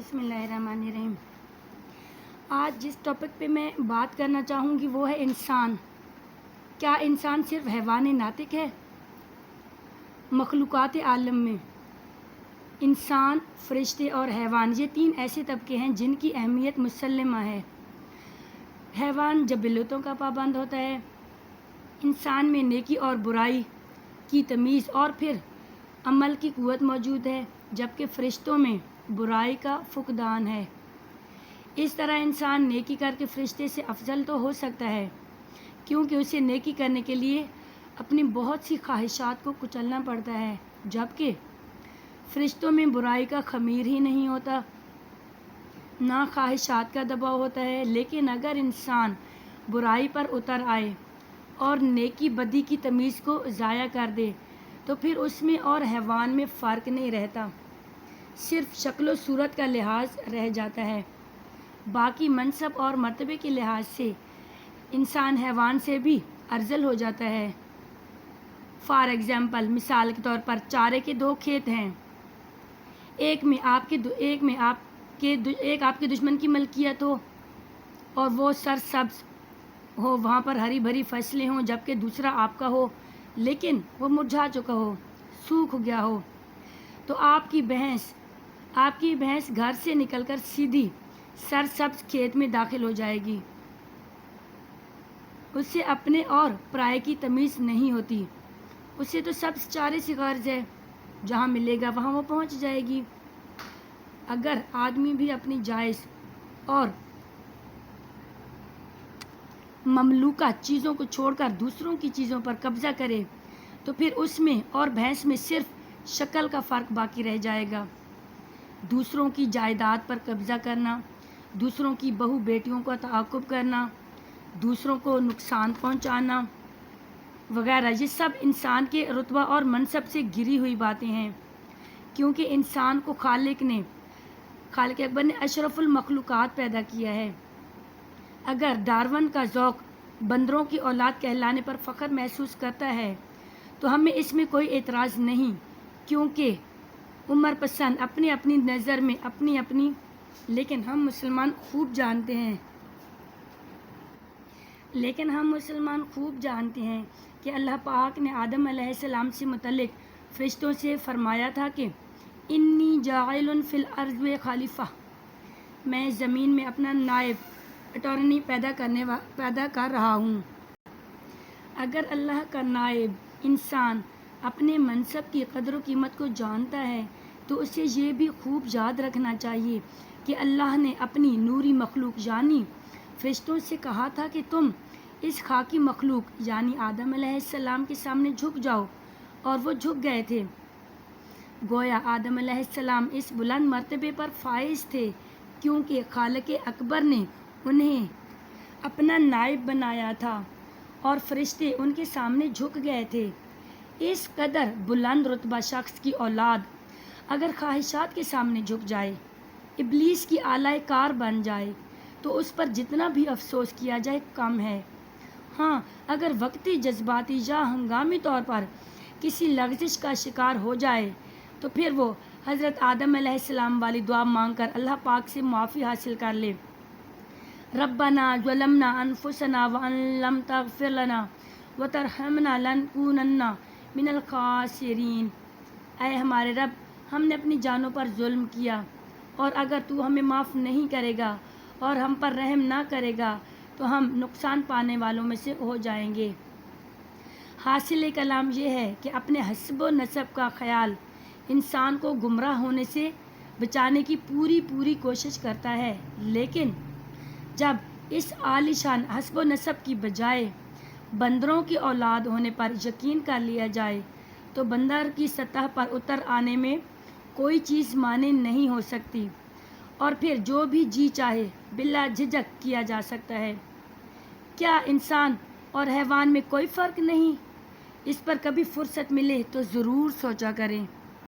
बिस्मिल्लाहिर्रहमानिर्रहीम। आज जिस टॉपिक पे मैं बात करना चाहूँगी वो है इंसान। क्या इंसान सिर्फ हैवान नातिक है? मखलूक़ात आलम में इंसान, फरिश्ते और हैवान ये तीन ऐसे तबके हैं जिनकी अहमियत मुसल्लमा है। हैवान जबिलतों का पाबंद होता है, इंसान में नेकी और बुराई की तमीज़ और फिर अमल की क़ुव्वत मौजूद है, जबकि फ़रिश्तों में बुराई का फुक़दान है। इस तरह इंसान नेकी करके फ़रिश्ते से अफजल तो हो सकता है, क्योंकि उसे नेकी करने के लिए अपनी बहुत सी ख्वाहिशात को कुचलना पड़ता है, जबकि फ़रिश्तों में बुराई का ख़मीर ही नहीं होता, ना ख्वाहिशात का दबाव होता है। लेकिन अगर इंसान बुराई पर उतर आए और नेकी बदी की तमीज़ को ज़ाया कर दे तो फिर उसमें और हैवान में फ़र्क नहीं रहता, सिर्फ शक्ल व सूरत का लिहाज रह जाता है। बाकी मनसब और मर्तबे के लिहाज से इंसान हैवान से भी अफजल हो जाता है। फॉर एग्ज़ाम्पल, मिसाल के तौर पर चारे के दो खेत हैं, एक आपके दुश्मन की मलकियत हो और वो सरसब्ज़ हो, वहाँ पर हरी भरी फसलें हों, जबकि दूसरा आपका हो लेकिन वो मुरझा चुका हो, सूख गया हो। तो आपकी भैंस घर से निकलकर सीधी सरसब्ज़ खेत में दाखिल हो जाएगी। उससे अपने और पराये की तमीज़ नहीं होती, उसे तो सब्ज़ चारे से गर्ज है, जहाँ मिलेगा वहाँ वो पहुँच जाएगी। अगर आदमी भी अपनी जायज़ और ममलूका चीज़ों को छोड़कर दूसरों की चीज़ों पर कब्ज़ा करे तो फिर उसमें और भैंस में सिर्फ शक्ल का फ़र्क बाकी रह जाएगा। दूसरों की जायदाद पर कब्ज़ा करना, दूसरों की बहू बेटियों का ताक़ुब करना, दूसरों को नुकसान पहुंचाना वगैरह, ये सब इंसान के रुतबा और मनसब से गिरी हुई बातें हैं, क्योंकि इंसान को खालिक अकबर ने अशरफुल मखलूक़ात पैदा किया है। अगर डार्विन का ज़ौक़ बंदरों की औलाद कहलाने पर फ़ख्र महसूस करता है तो हमें इसमें कोई एतराज़ नहीं, क्योंकि उम्र पसंद अपनी अपनी नज़र में अपनी, लेकिन हम मुसलमान खूब जानते हैं कि अल्लाह पाक ने आदम अलैहिस्सलाम से मुतल्लिक़ फ़रिश्तों से फ़रमाया था कि इन्नी जाइलुन फ़िल अर्ज़ ख़लीफ़ा, मैं ज़मीन में अपना नायब अटॉर्नी पैदा कर रहा हूँ। अगर अल्लाह का नायब इंसान अपने मनसब की कदर व कीमत को जानता है तो उसे ये भी खूब याद रखना चाहिए कि अल्लाह ने अपनी नूरी मखलूक यानी फ़रिश्तों से कहा था कि तुम इस खाकी मखलूक यानी आदम अलैहिस्सलाम के सामने झुक जाओ, और वो झुक गए थे। गोया आदम अलैहिस्सलाम इस बुलंद मर्तबे पर फाइज थे, क्योंकि खालिक अकबर ने उन्हें अपना नायब बनाया था और फरिश्ते उनके सामने झुक गए थे। इस कदर बुलंद रुतबा शख्स की औलाद अगर ख्वाहिशात के सामने झुक जाए, इब्लीस की आलाए कार बन जाए, तो उस पर जितना भी अफसोस किया जाए कम है। हाँ, अगर वक्ती जज्बाती या हंगामी तौर पर किसी लग़ज़िश का शिकार हो जाए तो फिर वो हज़रत आदम अलैहिस्सलाम वाली दुआ मांगकर अल्लाह पाक से माफ़ी हासिल कर ले। रब्बना ज़लमना अनफुसना व अन लम तग़फ़िर लना व तरहमना लनकूनन्ना मिनल ख़ासिरीन। ऐ हमारे रब, हमने अपनी जानों पर जुल्म किया, और अगर तू हमें माफ़ नहीं करेगा और हम पर रहम ना करेगा तो हम नुकसान पाने वालों में से हो जाएंगे। हासिल कलाम ये है कि अपने हस्ब व नसब का ख़याल इंसान को गुमराह होने से बचाने की पूरी कोशिश करता है, लेकिन जब इस आलीशान हस्ब व नसब की बजाय बंदरों की औलाद होने पर यकीन कर लिया जाए तो बंदर की सतह पर उतर आने में कोई चीज़ माने नहीं हो सकती, और फिर जो भी जी चाहे बिला झिझक किया जा सकता है। क्या इंसान और हैवान में कोई फ़र्क नहीं? इस पर कभी फुर्सत मिले तो ज़रूर सोचा करें।